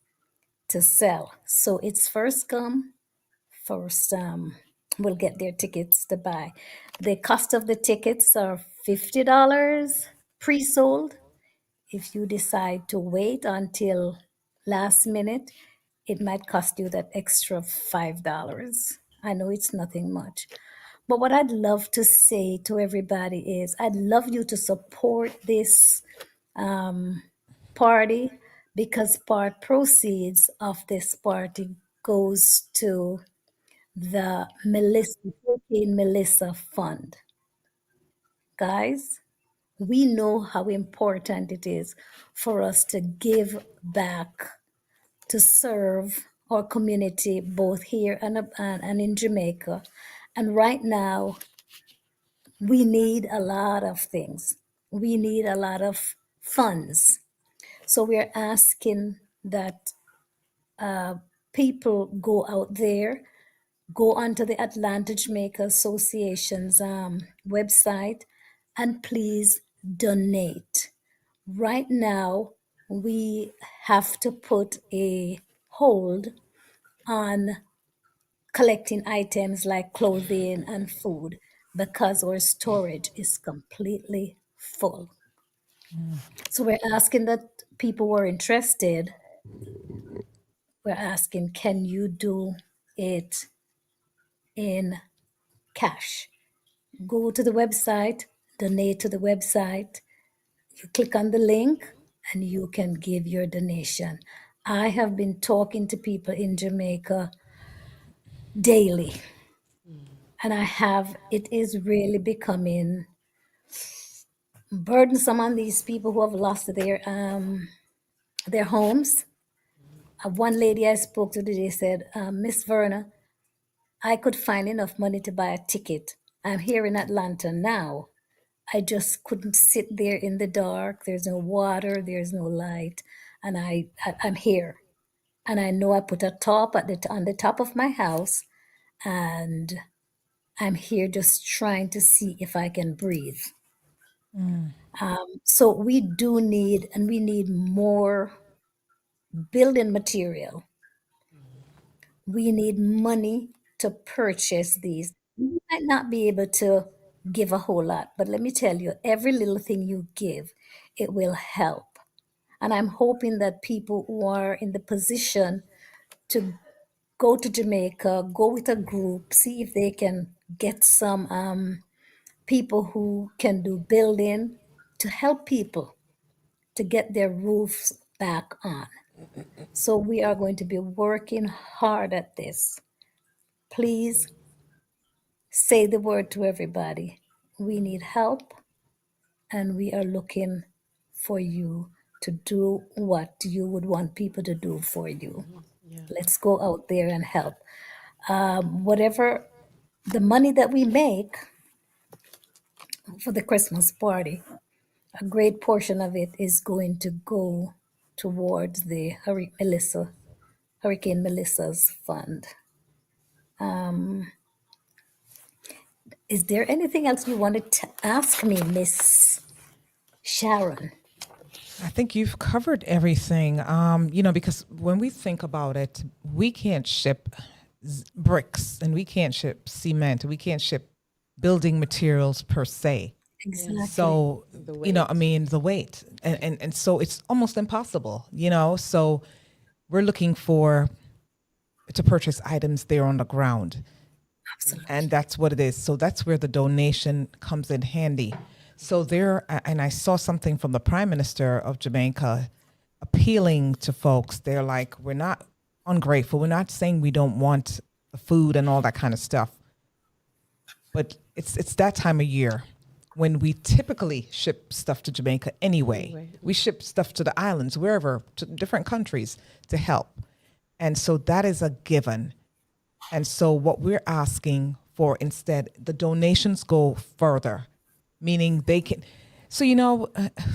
to sell. So it's first come, first will get their tickets to buy. The cost of the tickets are $50 pre-sold. If you decide to wait until last minute, it might cost you that extra $5. I know it's nothing much. But what I'd love to say to everybody is I'd love you to support this party because part proceeds of this party goes to the Hurricane Melissa Fund. Guys, we know how important it is for us to give back, to serve our community, both here and in Jamaica. And right now, we need a lot of things. We need a lot of funds. So we're asking that people go out there, go onto the Atlanta Jamaica Association's website, and please donate. Right now, we have to put a hold on collecting items like clothing and food because our storage is completely full. So we're asking that people who are interested, we're asking, can you do it in cash? Go to the website, donate to the website. You click on the link and you can give your donation. I have been talking to people in Jamaica daily, and it is really becoming burdensome on these people who have lost their homes. One lady I spoke to today said, Miss Verna, I could find enough money to buy a ticket. I'm here in Atlanta now. I just couldn't sit there in the dark. There's no water, there's no light, and I'm here. And I know I put a top on the top of my house, and I'm here just trying to see if I can breathe. So we need more building material. We need money to purchase these. You might not be able to give a whole lot, but let me tell you, every little thing you give, it will help. And I'm hoping that people who are in the position to go to Jamaica, go with a group, see if they can get some people who can do building to help people to get their roofs back on. So we are going to be working hard at this. Please say the word to everybody. We need help and we are looking for you to do what you would want people to do for you. Let's go out there and help. Whatever the money that we make for the Christmas party, a great portion of it is going to go towards the Hurricane Melissa Hurricane Melissa's fund. Is there anything else you wanted to ask me, Miss Sharon? I think you've covered everything. Because when we think about it, we can't ship bricks and we can't ship cement. We can't ship building materials per se. Exactly. So, the weight. And so it's almost impossible, So we're looking to purchase items there on the ground. Absolutely. And that's what it is. So that's where the donation comes in handy. So and I saw something from the Prime Minister of Jamaica appealing to folks. They're like, we're not ungrateful. We're not saying we don't want the food and all that kind of stuff. But it's that time of year when we typically ship stuff to Jamaica anyway. We ship stuff to the islands, wherever, to different countries to help. And so that is a given. And so what we're asking for instead, the donations go further, meaning they can. So,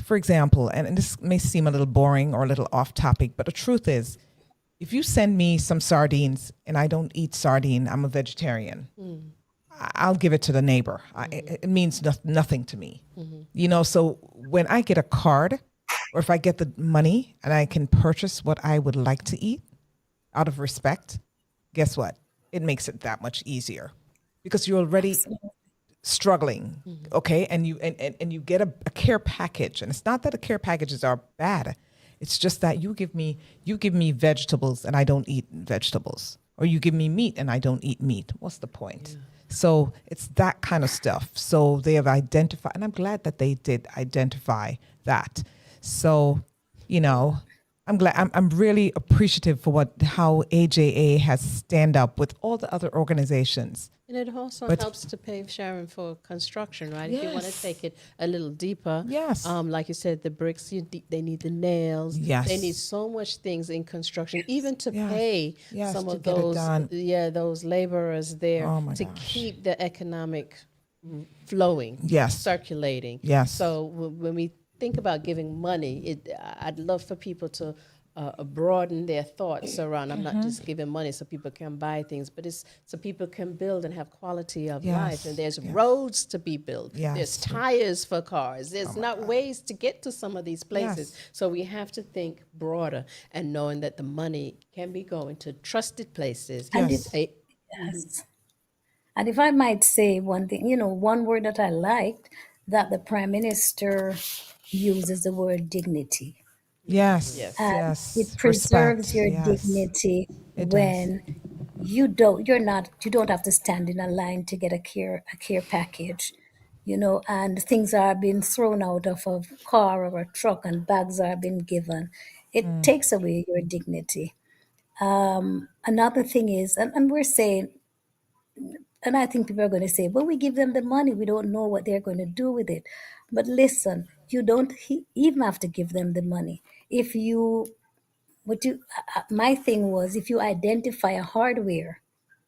for example, and this may seem a little boring or a little off topic, but the truth is, if you send me some sardines and I don't eat sardine, I'm a vegetarian. I'll give it to the neighbor. It means nothing to me. So when I get a card or if I get the money and I can purchase what I would like to eat out of respect, guess what? It makes it that much easier because you're already struggling. Okay. And you get a care package, and it's not that the care packages are bad. It's just that you give me vegetables and I don't eat vegetables, or you give me meat and I don't eat meat. What's the point? Yeah. So it's that kind of stuff. So they have identified, and I'm glad that they did identify that. So, I'm glad. I'm really appreciative for how AJA has stand up with all the other organizations. And it also helps to pay Sharon for construction, right? Yes. If you want to take it a little deeper. Yes. Like you said, the bricks, they need the nails. Yes. They need so much things in construction, even to pay some of those laborers there to keep the economic flowing, circulating. Yes. So when we think about giving money, I'd love for people to broaden their thoughts around. I'm not just giving money so people can buy things, but it's so people can build and have quality of life. And there's roads to be built. There's tires for cars. There's ways to get to some of these places. So we have to think broader and knowing that the money can be going to trusted places. And if I might say one thing, one word that I liked that the Prime Minister uses the word dignity. Yes. It preserves your dignity when you don't have to stand in a line to get a care package, and things are being thrown out of a car or a truck and bags are being given. It takes away your dignity. Another thing is, and we're saying, and I think people are going to say, well, we give them the money. We don't know what they're going to do with it. But listen, you don't even have to give them the money. My thing was, if you identify a hardware.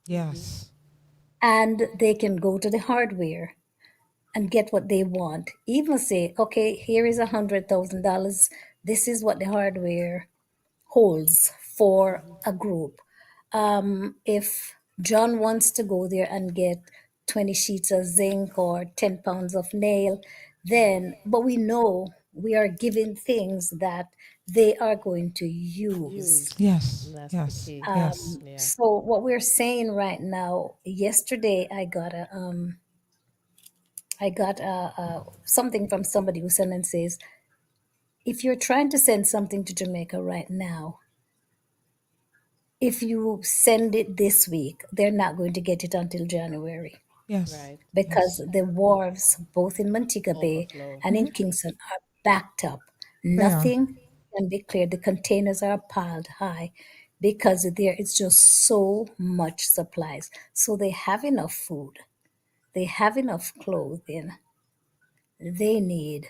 Yes. And they can go to the hardware and get what they want. Even say, okay, here is $100,000. This is what the hardware holds for a group. If John wants to go there and get 20 sheets of zinc or 10 pounds of nail, but we know we are giving things that they are going to use. Yes. That's yes. the key. Yes. So what we're saying right now, yesterday I got something from somebody who sent and says, if you're trying to send something to Jamaica right now, if you send it this week, they're not going to get it until January. Yes. Right. Because the wharves, both in Montego Bay and in Kingston, are backed up. Nothing can be cleared. The containers are piled high because there is just so much supplies. So they have enough food. They have enough clothing. They need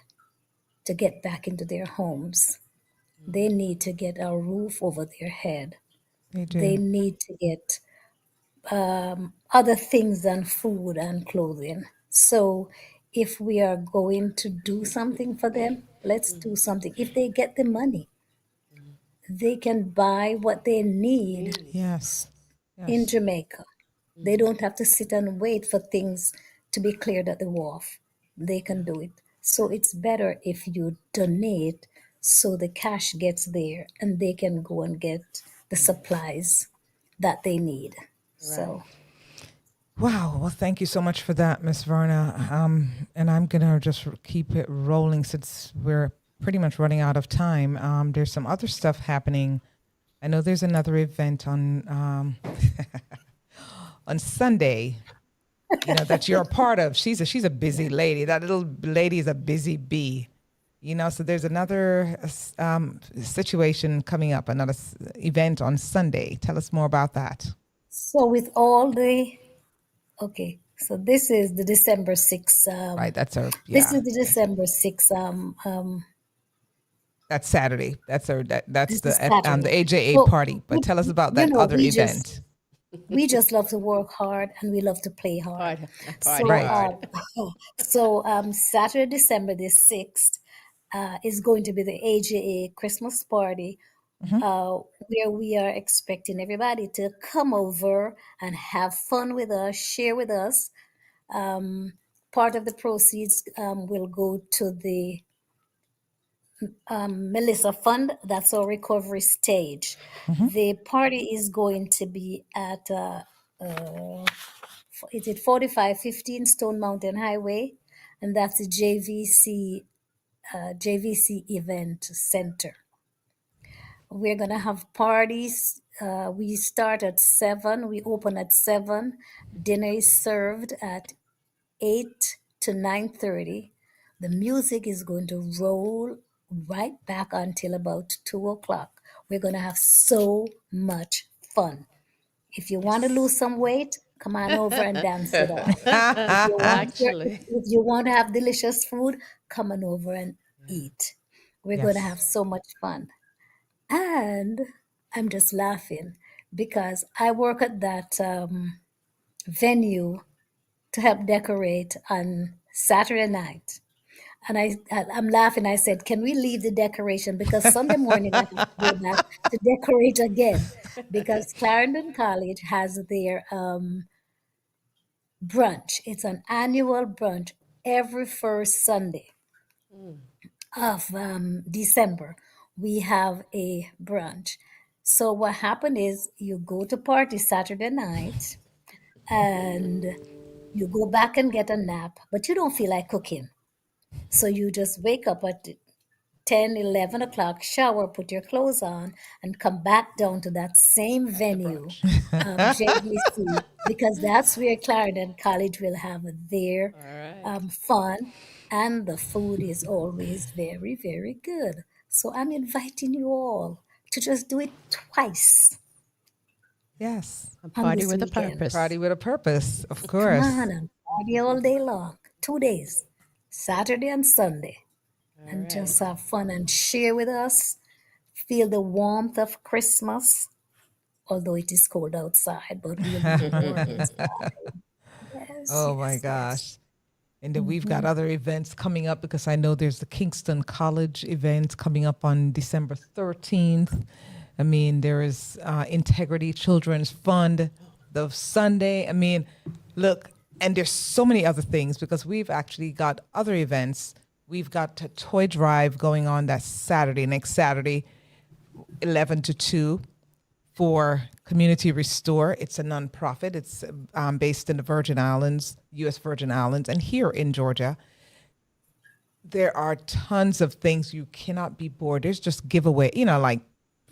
to get back into their homes. They need to get a roof over their head. They need to get other things than food and clothing. So if we are going to do something for them, let's do something. If they get the money, they can buy what they need Yes. in Yes. Jamaica. They don't have to sit and wait for things to be cleared at the wharf. They can do it. So it's better if you donate so the cash gets there and they can go and get the supplies that they need. Right. So, Wow. Well, thank you so much for that, Miss Verna. And I'm going to just keep it rolling since we're pretty much running out of time. There's some other stuff happening. I know there's another event on Sunday, that you're a part of. She's a busy lady. That little lady is a busy bee. So there's another situation coming up, another event on Sunday. Tell us more about that. so with all the, okay, so this is the December 6th. Right. That's our, This yeah. is the December 6th. That's Saturday. That's This the is Saturday. AJA So, party. But tell us about you that know, other event. we just love to work hard and we love to play hard. Party So, Right. hard. Saturday, December the 6th, is going to be the AJA Christmas party, where we are expecting everybody to come over and have fun with us, share with us. Part of the proceeds will go to the Melissa Fund. That's our recovery stage. The party is going to be at is it 4515 Stone Mountain Highway, and that's the JVC Event Center. We're gonna have parties. We start at 7. We open at 7. Dinner is served at 8 to 9:30. The music is going to roll right back until about 2 o'clock. We're going to have so much fun. If you want to lose some weight, come on over and dance it off. Actually. If you want to have delicious food, come on over and eat. We're going to Yes. have so much fun. And I'm just laughing because I work at that venue to help decorate on Saturday night. And I'm laughing. I said, "Can we leave the decoration because Sunday morning I have to go back to decorate again because Clarendon College has their brunch. It's an annual brunch every first Sunday of December. We have a brunch. So what happened is you go to party Saturday night and you go back and get a nap, but you don't feel like cooking. So you just wake up at 10, 11 o'clock, shower, put your clothes on, and come back down to that same venue, JVC, because that's where Clarendon College will have their All right. fun, and the food is always very, very good. So I'm inviting you all to just do it twice Yes. A on party this with a weekend. purpose. Party with a purpose, of Come course. on and party all day long, 2 days, Saturday and Sunday, All and right. just have fun and share with us. Feel the warmth of Christmas, although it is cold outside, but we'll be warm inside. Yes, Oh my yes, yes. gosh. And then we've got other events coming up because I know there's the Kingston College event coming up on December 13th. I mean, there is Integrity Children's Fund, the Sunday. I mean, look, and there's so many other things because we've actually got other events. We've got a toy drive going on that Saturday, next Saturday, 11 to 2 for Community Restore. It's a nonprofit. It's based in the Virgin Islands, U.S. Virgin Islands, and here in Georgia. There are tons of things. You cannot be bored. There's just giveaway, like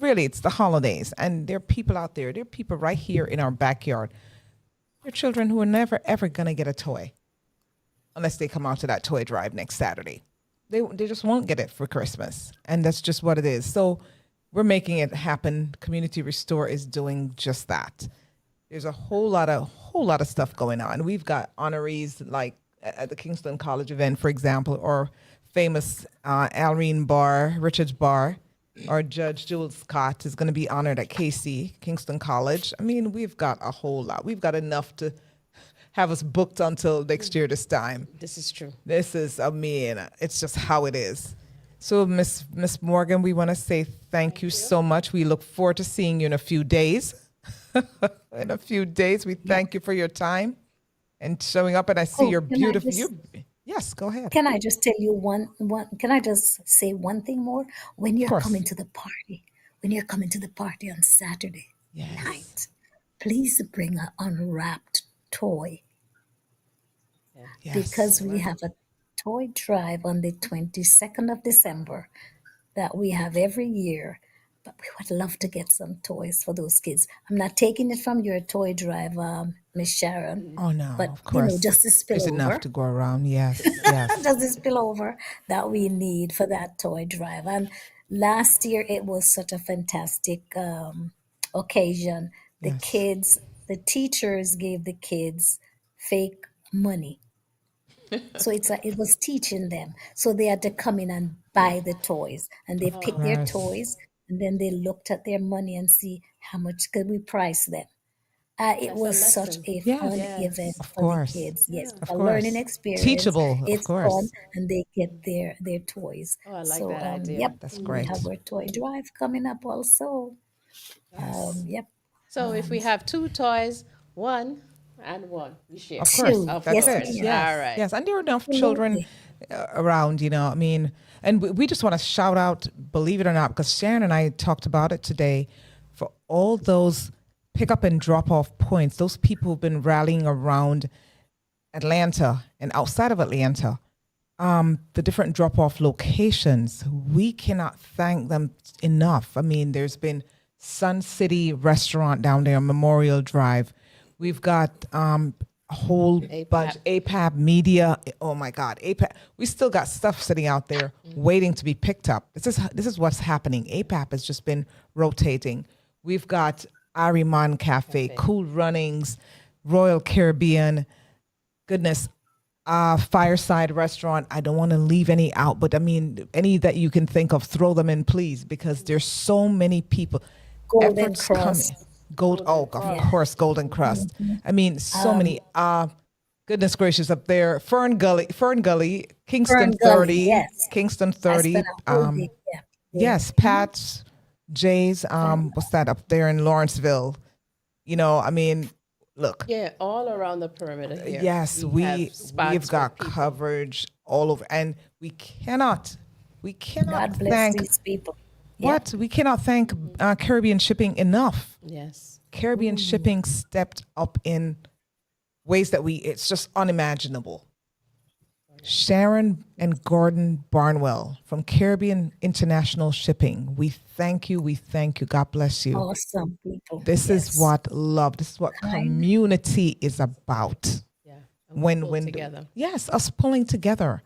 really it's the holidays and there are people out there. There are people right here in our backyard. There are children who are never, ever going to get a toy unless they come out to that toy drive next Saturday. They just won't get it for Christmas. And that's just what it is. So we're making it happen. Community Restore is doing just that. There's a whole lot of stuff going on. We've got honorees like at the Kingston College event, for example, or famous Alreen Barr, Richards Barr, or Judge Jewel Scott is going to be honored at KC, Kingston College. I mean, we've got a whole lot. We've got enough to have us booked until next year this time. This is true. This is, it's just how it is. So, Miss Morgan, we want to say thank you so much. We look forward to seeing you in a few days. In a few days, we thank you for your time and showing up. And I see Oh, you're beautiful. Yes, go ahead. can I just tell you can I just say one thing more? When Of you're course. coming to the party, on Saturday Yes. night, please bring an unwrapped toy Yeah. because Yes. we have a toy drive on the 22nd of December that we have every year. But we would love to get some toys for those kids. I'm not taking it from your toy drive, Miss Sharon, Oh, no, but of course. just to spill There's enough over. to go around. Yes. Yes. Just the spillover that we need for that toy drive. And last year it was such a fantastic occasion. The Yes. kids, the teachers gave the kids fake money. So it was teaching them. So they had to come in and buy the toys, and they Of picked their course. toys, and then they looked at their money and see how much could we price them. It That's a was such lesson. a Yes. fun event Yes. Of for the course. kids. Yes, Yeah. it's Of a learning course. experience. Teachable, of It's fun, course. and they get their toys. Oh, I like So that idea. yep, That's we have great. our toy drive coming up also. Yes. Yep, So if we have two toys, one and one, we share. Of course. two. Of That's Yes, it. course. ma'am. All Yes. right. Yes. And there are enough children Absolutely. around, I mean, and we just want to shout out, believe it or not, because Sharon and I talked about it today, for all those pick up and drop off points, those people who've been rallying around Atlanta and outside of Atlanta, the different drop off locations. We cannot thank them enough. I mean, there's been Sun City Restaurant down there on Memorial Drive. We've got a whole bunch, APAP Media. Oh my God, APAP. We still got stuff sitting out there waiting to be picked up. This is what's happening. APAP has just been rotating. We've got Ariman Cafe, Cool Runnings, Royal Caribbean. Goodness, Fireside Restaurant. I don't want to leave any out, but I mean, any that you can think of, throw them in, please, because there's so many people. Golden Efforts Cross. coming. Of course, Golden Crust. I mean, so many. Goodness gracious, up there, Fern Gully, Kingston Fern Gully, 30, yes. Kingston I 30. spent a whole week there. Yes, Pat's, Jay's. What's that up there in Lawrenceville? I mean, look. Yeah, all around the perimeter here. Yes, have we've spots got for people. coverage all over, and we cannot God bless thank these people. what we cannot thank Caribbean Shipping enough. Yes. Caribbean Shipping stepped up in ways that it's just unimaginable. Sharon and Gordon Barnwell from Caribbean International Shipping. We thank you. God bless you. Awesome people. This is what love. This is what community is about. Yeah. And we pull When together. yes, us pulling together.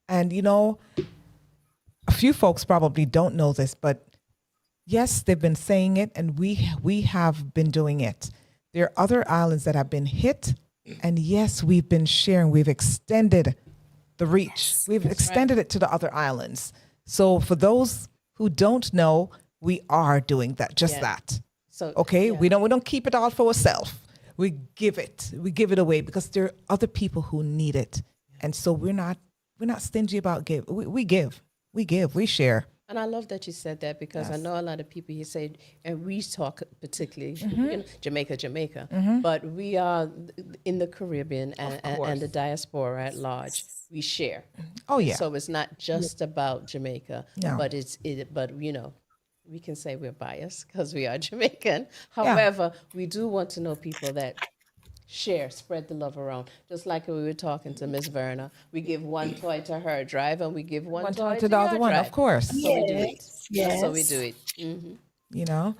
And a few folks probably don't know this, but yes, they've been saying it, and we have been doing it. There are other islands that have been hit, and yes, we've been sharing. We've extended the reach. We've extended it to the other islands. So for those who don't know, we are doing that. That. So Okay, yeah. we don't keep it all for ourselves. We give it away because there are other people who need it, and so we're not stingy about give. We share. And I love that you said that because I know a lot of people, you say, and we talk particularly, Jamaica, but we are in the Caribbean and the diaspora at large. We share. Oh yeah. So it's not just about Jamaica, No. but we can say we're biased because we are Jamaican. However, we do want to know people that share, spread the love around. Just like we were talking to Miss Verna, we give one toy to her drive, and we give one toy to the other your one, drive. of course. That's how we do it. Yes. That's how we do it.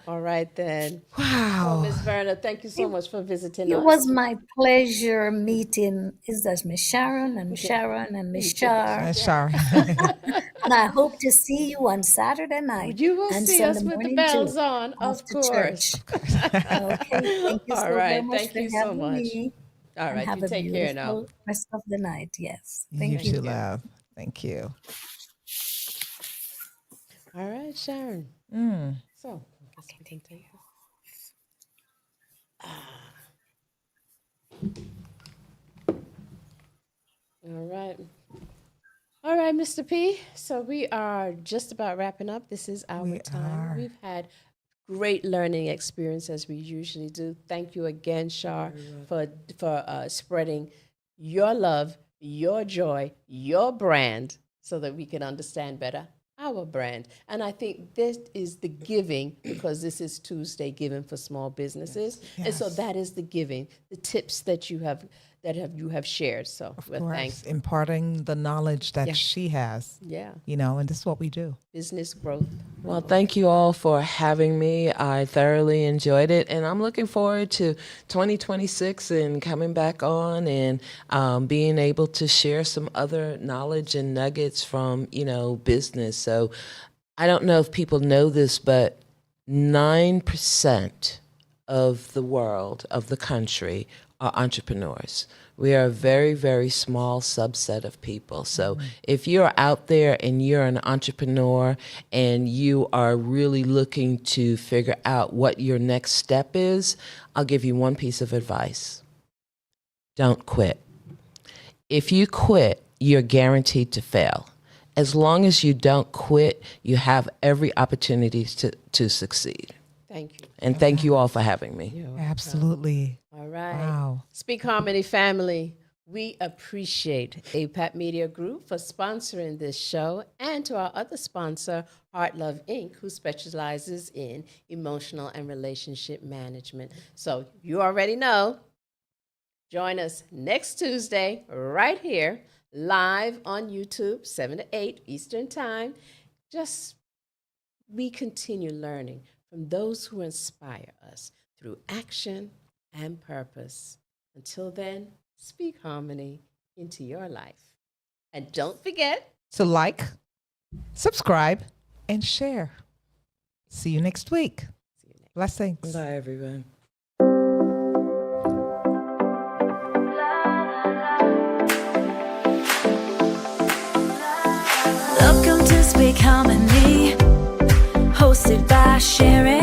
All right then. Wow. Miss Verna, thank you so much for visiting It us. was my pleasure meeting. Is that Miss Sharon and Miss Char? Sorry. And I hope to see you on Saturday night. You will and see Sunday us with the morning bells too, on, of after course. church. Okay, thank you All so right, very much thank for you so having much. me. All And right, have you a take care now. beautiful rest of the night. Yes, You thank you. too, love. Thank you. All right, Sharon. So, I guess we can take All right. All right, Mr. P. So we are just about wrapping up. This is our time. We've had great learning experience as we usually do. Thank you again, Char, for spreading your love, your joy, your brand, so that we can understand better our brand. And I think this is the giving, because this is Tuesday Giving for Small Businesses. Yes. And so that is the giving, the tips that you have shared. So Of we're course, thankful. imparting the knowledge that she has. Yeah. And this is what we do. Business growth. Well, thank you all for having me. I thoroughly enjoyed it, and I'm looking forward to 2026 and coming back on and being able to share some other knowledge and nuggets from, business. So I don't know if people know this, but 9% of the world, of the country, are entrepreneurs. We are a very, very small subset of people. So if you're out there and you're an entrepreneur and you are really looking to figure out what your next step is, I'll give you one piece of advice. Don't quit. If you quit, you're guaranteed to fail. As long as you don't quit, you have every opportunity to succeed. Thank you. And thank you all for having me. Absolutely. All right. Wow. SpeakHarmony family, we appreciate APAP Media Group for sponsoring this show, and to our other sponsor, Heart Love Inc., who specializes in emotional and relationship management. So you already know, join us next Tuesday right here, live on YouTube, 7 to 8 Eastern Time. We continue learning from those who inspire us through action and purpose. Until then, speak harmony into your life. And don't forget to like, subscribe, and share. See you next week. Blessings. Bye, everyone. Welcome to Speak Harmony, hosted by Sharon.